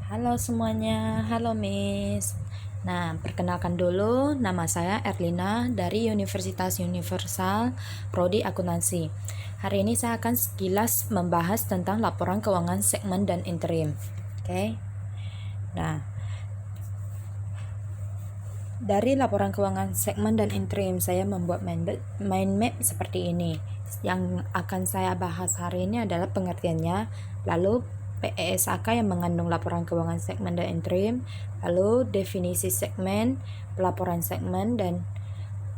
Halo semuanya, halo Miss. Nah, perkenalkan dulu, nama saya Erlina dari Universitas Universal, Prodi Akuntansi. Hari ini saya akan sekilas membahas tentang laporan keuangan segmen dan interim. Oke. Nah, dari laporan keuangan segmen dan interim, saya membuat mind map seperti ini. Yang akan saya bahas hari ini adalah pengertiannya, lalu PESAK yang mengandung laporan keuangan segmen dan interim, lalu definisi segmen, pelaporan segmen, dan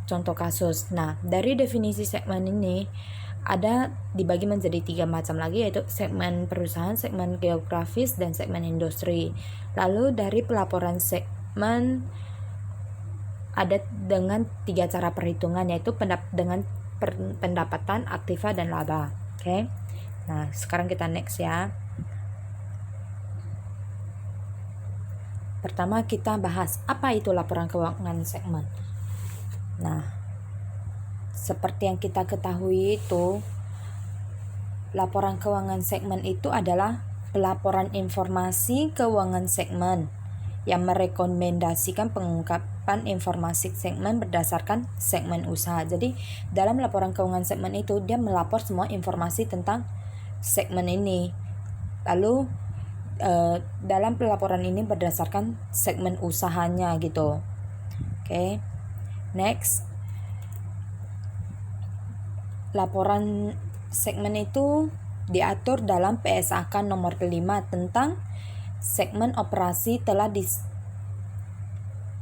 contoh kasus. Nah, dari definisi segmen ini ada dibagi menjadi 3 macam lagi, yaitu segmen perusahaan, segmen geografis, dan segmen industri. Lalu dari pelaporan segmen ada dengan 3 cara perhitungan, yaitu dengan pendapatan, aktiva, dan laba. Oke. Nah, sekarang kita next ya. Pertama kita bahas apa itu laporan keuangan segmen. Nah, seperti yang kita ketahui itu, laporan keuangan segmen itu adalah pelaporan informasi keuangan segmen yang merekomendasikan pengungkapan informasi segmen berdasarkan segmen usaha. Jadi dalam laporan keuangan segmen itu dia melapor semua informasi tentang segmen ini. Lalu dalam pelaporan ini berdasarkan segmen usahanya gitu. Oke. Next. Laporan segmen itu diatur dalam PSAK nomor 5 tentang segmen operasi telah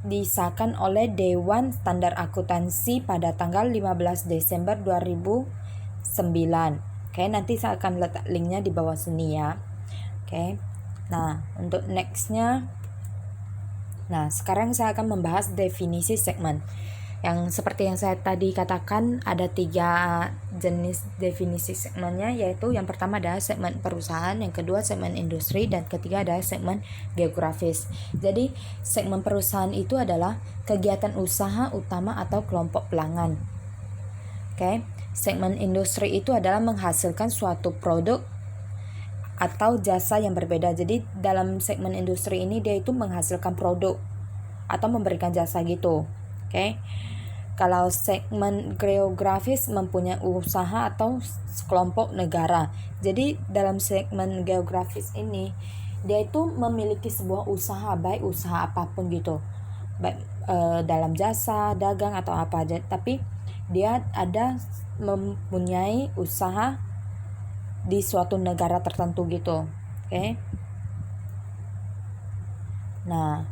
disahkan oleh Dewan Standar Akuntansi pada tanggal 15 Desember 2009. Oke, nanti saya akan letak linknya di bawah sini ya. Oke. Nah, untuk nextnya, nah sekarang saya akan membahas definisi segmen. Yang seperti yang saya tadi katakan, ada 3 jenis definisi segmennya, yaitu yang pertama adalah segmen perusahaan, yang kedua segmen industri, dan ketiga adalah segmen geografis. Jadi segmen perusahaan itu adalah kegiatan usaha utama atau kelompok pelanggan. Oke. Segmen industri itu adalah menghasilkan suatu produk atau jasa yang berbeda. Jadi dalam segmen industri ini dia itu menghasilkan produk atau memberikan jasa gitu. Oke. Kalau segmen geografis mempunyai usaha atau kelompok negara. Jadi dalam segmen geografis ini dia itu memiliki sebuah usaha, baik usaha apapun gitu, baik dalam jasa, dagang atau apa aja, tapi dia ada mempunyai usaha di suatu negara tertentu gitu. Oke. Nah,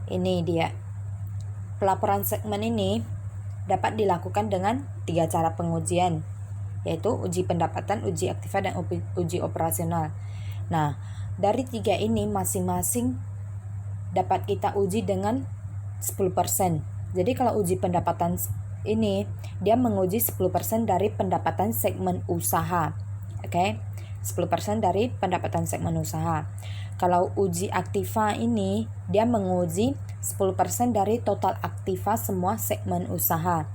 ini dia. Pelaporan segmen ini dapat dilakukan dengan 3 cara pengujian, yaitu uji pendapatan, uji aktiva, dan uji operasional. Nah, dari 3 ini masing-masing dapat kita uji dengan 10%. Jadi kalau uji pendapatan ini, dia menguji 10% dari pendapatan segmen usaha. Oke, 10% dari pendapatan segmen usaha. Kalau uji aktiva ini, dia menguji 10% dari total aktiva semua segmen usaha.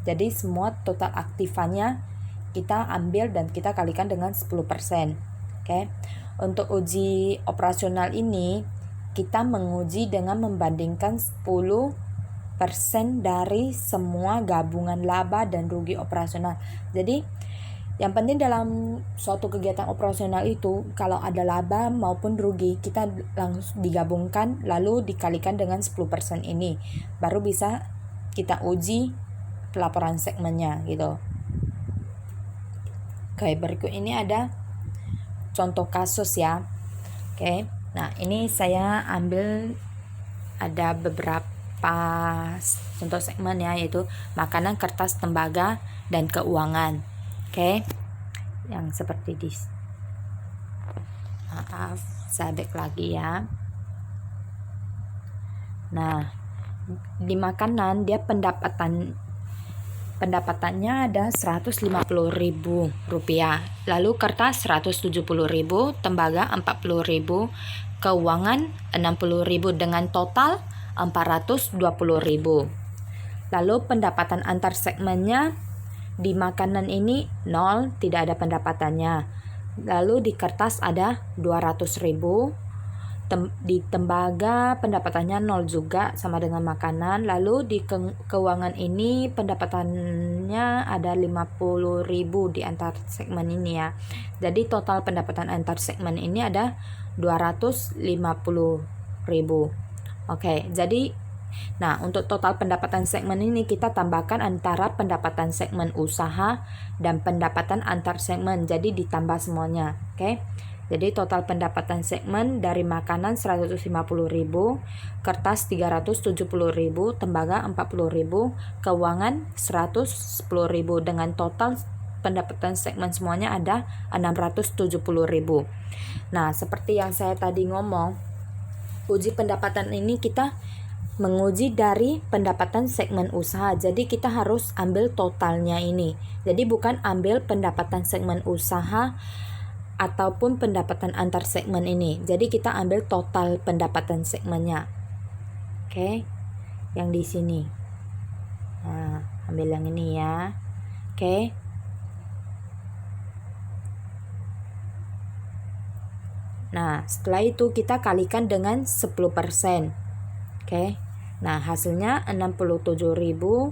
Jadi semua total aktivanya kita ambil dan kita kalikan dengan 10%. Oke. Untuk uji operasional ini, kita menguji dengan membandingkan 10% dari semua gabungan laba dan rugi operasional. Jadi yang penting dalam suatu kegiatan operasional itu, kalau ada laba maupun rugi, kita langsung digabungkan lalu dikalikan dengan 10% ini. Baru bisa kita uji pelaporan segmennya gitu. Oke, berikut ini ada contoh kasus ya. Oke, nah ini saya ambil ada beberapa contoh segmen ya, yaitu makanan, kertas, tembaga, dan keuangan. Oke, yang seperti di, maaf, saya back lagi ya. Nah, di makanan dia pendapatannya ada Rp150.000, lalu kertas Rp170.000, tembaga Rp40.000, keuangan Rp60.000, dengan total Rp420.000. Lalu pendapatan antar segmennya, di makanan ini 0, tidak ada pendapatannya. Lalu di kertas ada 200.000, di tembaga pendapatannya 0 juga, sama dengan makanan. Lalu di keuangan ini pendapatannya ada 50.000 di antar segmen ini ya. Jadi total pendapatan antar segmen ini ada 250.000. Oke, jadi nah, untuk total pendapatan segmen ini kita tambahkan antara pendapatan segmen usaha dan pendapatan antar segmen. Jadi ditambah semuanya. Oke. Jadi total pendapatan segmen dari makanan 150.000, kertas 370.000, tembaga 40.000, keuangan 110.000, dengan total pendapatan segmen semuanya ada 670.000. Nah, seperti yang saya tadi ngomong, uji pendapatan ini kita menguji dari pendapatan segmen usaha. Jadi kita harus ambil totalnya ini. Jadi bukan ambil pendapatan segmen usaha ataupun pendapatan antar segmen ini. Jadi kita ambil total pendapatan segmennya. Oke. Yang di sini. Nah, ambil yang ini ya. Oke. Nah, setelah itu kita kalikan dengan 10%. Oke. Nah, hasilnya 67.000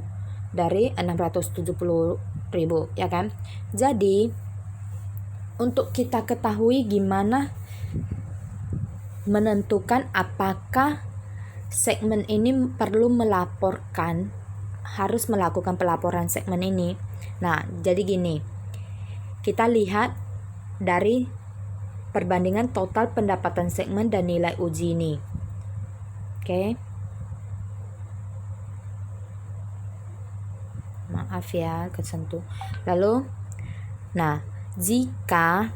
dari 670.000, ya kan? Jadi, untuk kita ketahui gimana menentukan apakah segmen ini perlu melaporkan, harus melakukan pelaporan segmen ini. Nah, jadi gini. Kita lihat dari perbandingan total pendapatan segmen dan nilai uji ini. Oke. Maaf ya, kesentuh. Lalu, nah, jika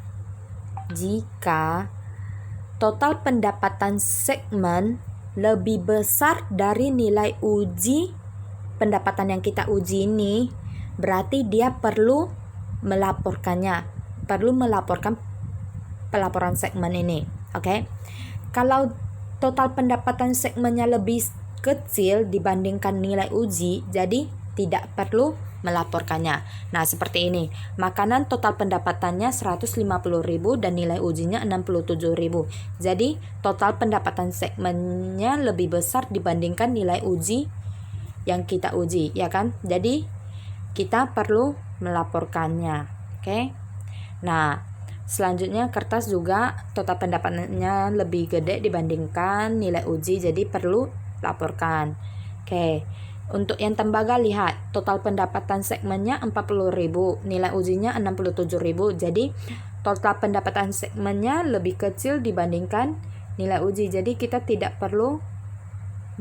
total pendapatan segmen lebih besar dari nilai uji pendapatan yang kita uji ini, berarti dia perlu melaporkannya, perlu melaporkan pelaporan segmen ini. Oke. Kalau total pendapatan segmennya lebih kecil dibandingkan nilai uji, jadi tidak perlu melaporkannya. Nah, seperti ini. Makanan total pendapatannya 150.000 dan nilai ujinya 67.000. Jadi, total pendapatan segmennya lebih besar dibandingkan nilai uji yang kita uji, ya kan? Jadi, kita perlu melaporkannya. Oke. Nah, selanjutnya kertas juga total pendapatannya lebih gede dibandingkan nilai uji, jadi perlu laporkan. Oke. Untuk yang tembaga, lihat total pendapatan segmennya 40.000, nilai ujinya 67.000. Jadi total pendapatan segmennya lebih kecil dibandingkan nilai uji. Jadi kita tidak perlu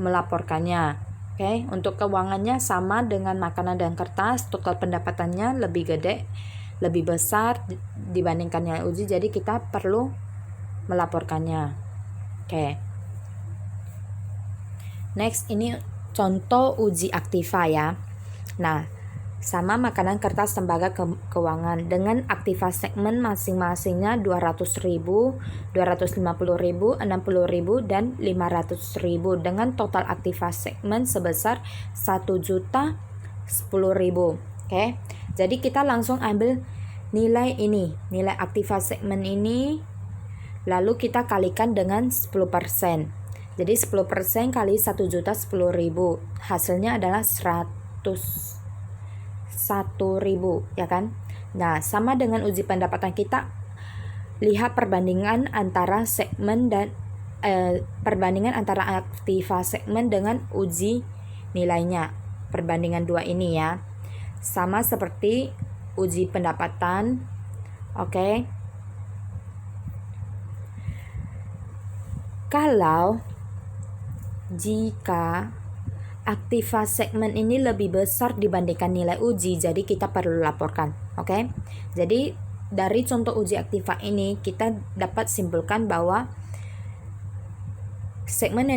melaporkannya. Oke, untuk keuangannya sama dengan makanan dan kertas, total pendapatannya lebih gede, lebih besar dibandingkan nilai uji. Jadi kita perlu melaporkannya. Oke. Next, ini contoh uji aktiva ya. Nah, sama makanan, kertas, tembaga, keuangan dengan aktiva segmen masing-masingnya 200.000, 250.000, 60.000 dan 500.000 dengan total aktiva segmen sebesar 1.010.000. Oke. Jadi kita langsung ambil nilai ini, nilai aktiva segmen ini, lalu kita kalikan dengan 10%. Jadi 10% kali 1.010.000, hasilnya adalah 101.000, ya kan? Nah, sama dengan uji pendapatan, kita lihat perbandingan antara segmen dan perbandingan antara aktiva segmen dengan uji nilainya. Perbandingan dua ini ya. Sama seperti uji pendapatan. Oke. Kalau jika aktiva segmen ini lebih besar dibandingkan nilai uji, jadi kita perlu laporkan. Oke. Jadi dari contoh uji aktiva ini kita dapat simpulkan bahwa segmen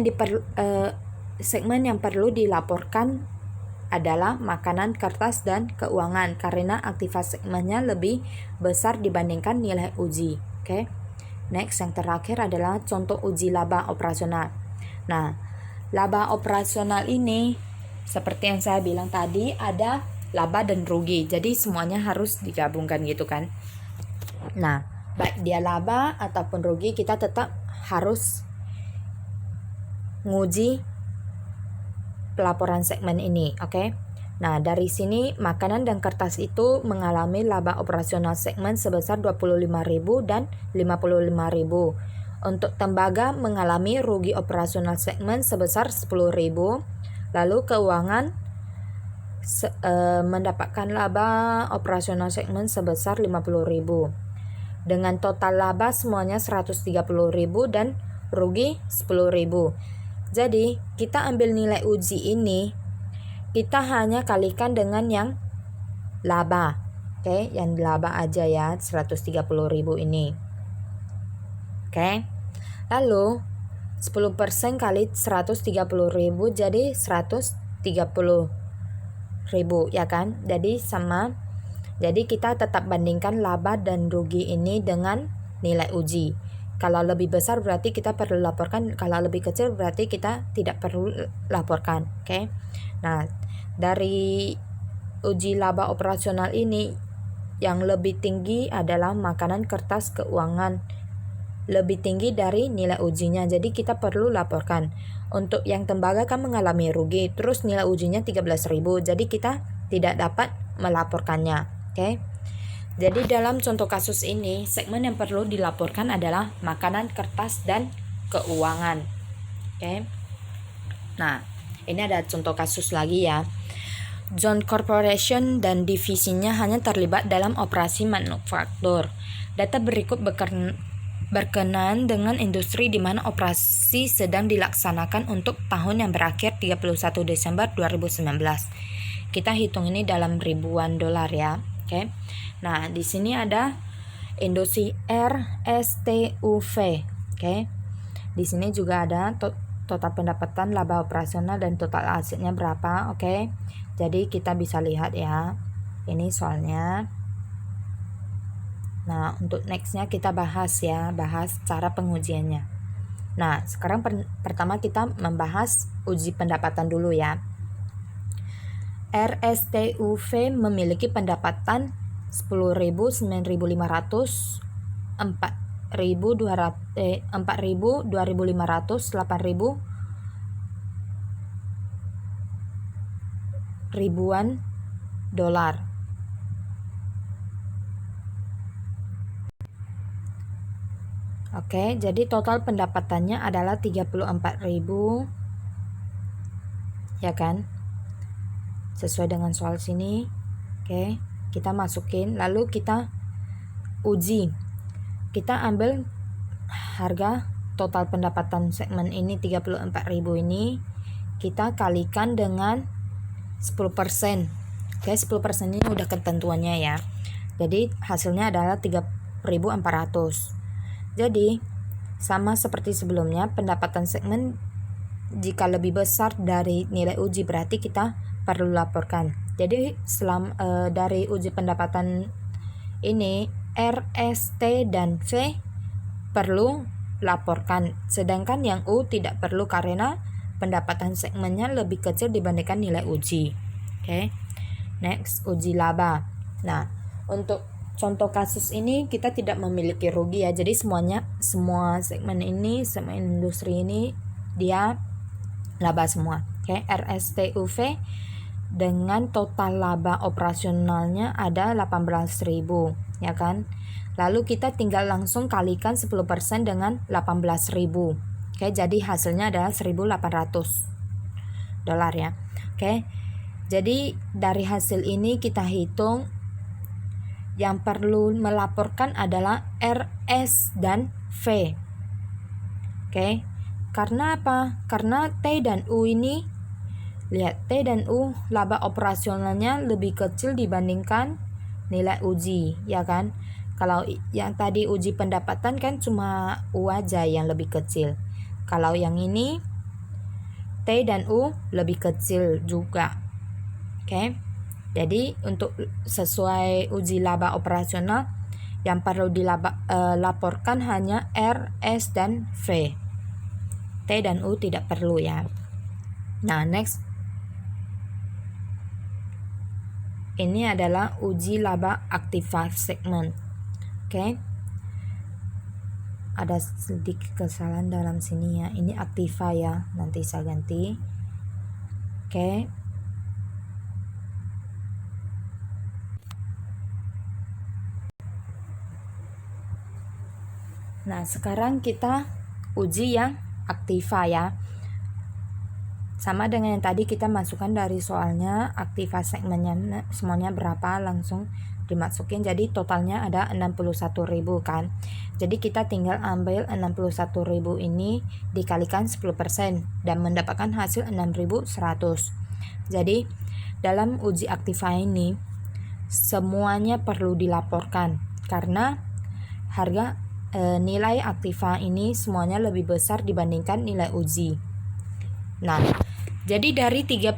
yang perlu dilaporkan adalah makanan, kertas, dan keuangan karena aktiva segmennya lebih besar dibandingkan nilai uji. Oke. Next, yang terakhir adalah contoh uji laba operasional. Nah, laba operasional ini seperti yang saya bilang tadi, ada laba dan rugi. Jadi semuanya harus digabungkan gitu kan. Nah, baik dia laba ataupun rugi, kita tetap harus nguji pelaporan segmen ini, oke? Nah, dari sini makanan dan kertas itu mengalami laba operasional segmen sebesar 25.000 dan 55.000. Untuk tembaga mengalami rugi operasional segmen sebesar 10.000. Lalu keuangan mendapatkan laba operasional segmen sebesar 50.000. Dengan total laba semuanya 130.000 dan rugi 10.000. Jadi, kita ambil nilai uji ini, kita hanya kalikan dengan yang laba. Oke, yang laba aja ya, 130.000 ini. Oke. Lalu 10% kali 130.000 jadi 130.000 ya kan? Jadi sama. Jadi kita tetap bandingkan laba dan rugi ini dengan nilai uji. Kalau lebih besar berarti kita perlu laporkan, kalau lebih kecil berarti kita tidak perlu laporkan. Oke. Nah, dari uji laba operasional ini yang lebih tinggi adalah makanan kertas keuangan, lebih tinggi dari nilai ujinya, jadi kita perlu laporkan. Untuk yang tembaga kan mengalami rugi, terus nilai ujinya 13.000, jadi kita tidak dapat melaporkannya. Oke. Jadi dalam contoh kasus ini, segmen yang perlu dilaporkan adalah makanan, kertas, dan keuangan. Oke. Nah, ini ada contoh kasus lagi ya. John Corporation dan divisinya hanya terlibat dalam operasi manufaktur. Data berikut berkenaan dengan industri di mana operasi sedang dilaksanakan untuk tahun yang berakhir 31 Desember 2019. Kita hitung ini dalam ribuan dolar ya. Oke. Nah, di sini ada industri RSTUV. Oke. Di sini juga ada total pendapatan, laba operasional, dan total asetnya berapa. Oke. Jadi kita bisa lihat ya. Ini soalnya. Nah, untuk nextnya kita bahas cara pengujiannya. Nah, sekarang pertama kita membahas uji pendapatan dulu ya. RSTUV memiliki pendapatan 10.000, 9.500, 4.200, 4.000, 2.500, 8.000, ribuan dolar. Oke, jadi total pendapatannya adalah 34.000, ya kan? Sesuai dengan soal sini. Oke, kita masukin, lalu kita uji. Kita ambil harga total pendapatan segmen ini 34.000 ini, kita kalikan dengan 10%. Oke, 10% ini udah ketentuannya ya. Jadi hasilnya adalah 3.400. Jadi sama seperti sebelumnya, pendapatan segmen jika lebih besar dari nilai uji berarti kita perlu laporkan. Jadi dari uji pendapatan ini R, S, T, dan V perlu laporkan, sedangkan yang U tidak perlu karena pendapatan segmennya lebih kecil dibandingkan nilai uji. Oke. Next, uji laba. Nah, untuk contoh kasus ini kita tidak memiliki rugi ya. Jadi semua segmen ini, semua industri ini dia laba semua. Oke, RSTUV dengan total laba operasionalnya ada 18.000, ya kan? Lalu kita tinggal langsung kalikan 10% dengan 18.000. Oke, jadi hasilnya adalah 1.800 dolar ya. Oke. Jadi dari hasil ini kita hitung yang perlu melaporkan adalah R, S, dan V. Oke. Karena apa? Karena T dan U ini, lihat, T dan U laba operasionalnya lebih kecil dibandingkan nilai uji, ya kan? Kalau yang tadi uji pendapatan kan cuma U aja yang lebih kecil. Kalau yang ini T dan U lebih kecil juga. Oke. Jadi untuk sesuai uji laba operasional yang perlu dilaporkan hanya R, S, dan V. T dan U tidak perlu ya. Nah, next. Ini adalah uji laba aktiva segmen. Oke. ada sedikit kesalahan dalam sini ya. Ini aktiva ya, nanti saya ganti. Oke. Nah, sekarang kita uji yang aktiva ya. Sama dengan yang tadi, kita masukkan dari soalnya aktiva segmennya semuanya berapa, langsung dimasukin. Jadi totalnya ada 61.000 kan. Jadi kita tinggal ambil 61.000 ini dikalikan 10% dan mendapatkan hasil 6.100. Jadi dalam uji aktiva ini semuanya perlu dilaporkan karena harga nilai aktiva ini semuanya lebih besar dibandingkan nilai uji. Nah, jadi dari tiga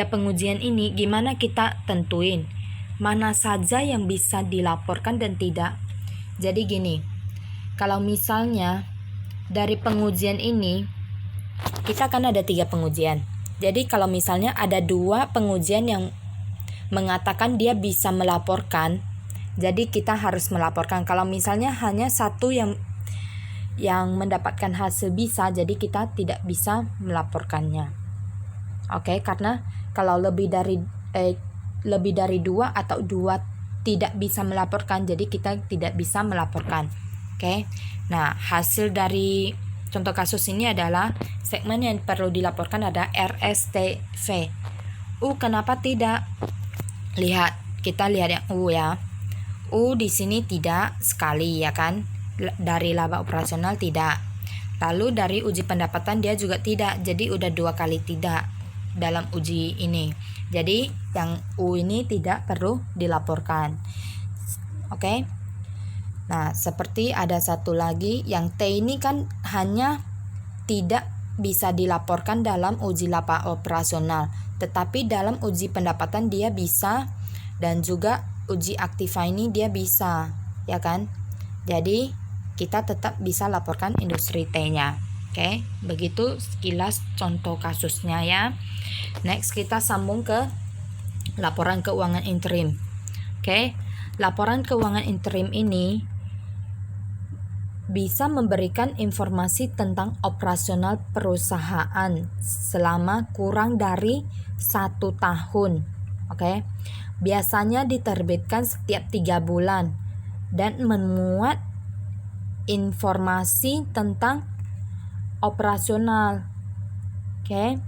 pengujian ini gimana kita tentuin mana saja yang bisa dilaporkan dan tidak? Jadi gini, kalau misalnya dari pengujian ini kita kan ada 3 pengujian. Jadi kalau misalnya ada 2 pengujian yang mengatakan dia bisa melaporkan, jadi kita harus melaporkan. Kalau misalnya hanya 1 yang mendapatkan hasil bisa, jadi kita tidak bisa melaporkannya. Oke, karena kalau lebih dari 2 atau 2 tidak bisa melaporkan, jadi kita tidak bisa melaporkan. Oke. Nah, hasil dari contoh kasus ini adalah segmen yang perlu dilaporkan ada RSTV. Kenapa tidak? Kita lihat yang U ya. Di sini tidak sekali ya kan, dari laba operasional tidak. Lalu dari uji pendapatan dia juga tidak, jadi udah 2 kali tidak dalam uji ini. Jadi yang U ini tidak perlu dilaporkan. Oke. Nah, seperti ada satu lagi yang T ini kan hanya tidak bisa dilaporkan dalam uji laba operasional, tetapi dalam uji pendapatan dia bisa, dan juga uji aktiva ini dia bisa, ya kan? Jadi kita tetap bisa laporkan industri T-nya. Oke, begitu sekilas contoh kasusnya ya. Next kita sambung ke laporan keuangan interim. Oke, laporan keuangan interim ini bisa memberikan informasi tentang operasional perusahaan selama kurang dari 1 tahun. Oke. Biasanya diterbitkan setiap 3 bulan dan memuat informasi tentang operasional. Oke.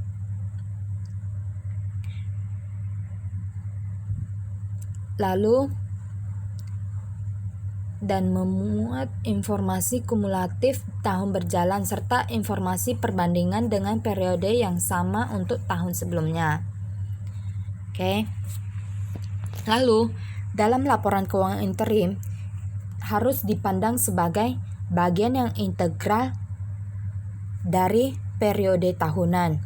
Lalu dan memuat informasi kumulatif tahun berjalan serta informasi perbandingan dengan periode yang sama untuk tahun sebelumnya. Oke. Lalu, dalam laporan keuangan interim harus dipandang sebagai bagian yang integral dari periode tahunan.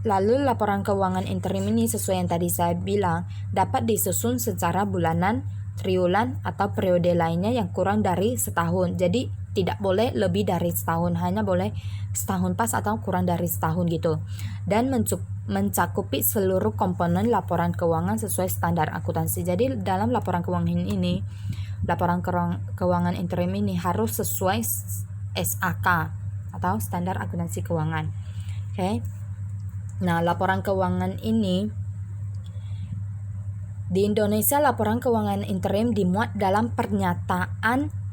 Lalu, laporan keuangan interim ini sesuai yang tadi saya bilang dapat disusun secara bulanan, triwulan, atau periode lainnya yang kurang dari setahun. Jadi, tidak boleh lebih dari setahun, hanya boleh setahun pas atau kurang dari setahun gitu. Dan mencakupi seluruh komponen laporan keuangan sesuai standar akuntansi. Jadi dalam laporan keuangan ini, laporan keuangan interim ini harus sesuai SAK atau standar akuntansi keuangan. Oke. Nah, laporan keuangan ini di Indonesia, laporan keuangan interim dimuat dalam pernyataan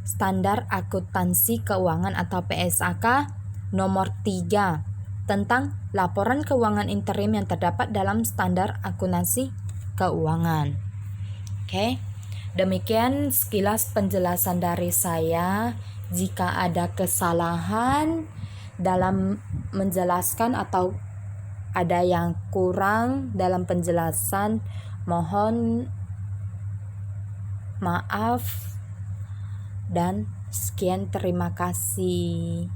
standar akuntansi keuangan atau PSAK nomor 3 tentang laporan keuangan interim yang terdapat dalam standar akuntansi keuangan. Oke. Demikian sekilas penjelasan dari saya. Jika ada kesalahan dalam menjelaskan atau ada yang kurang dalam penjelasan, mohon maaf dan sekian, terima kasih.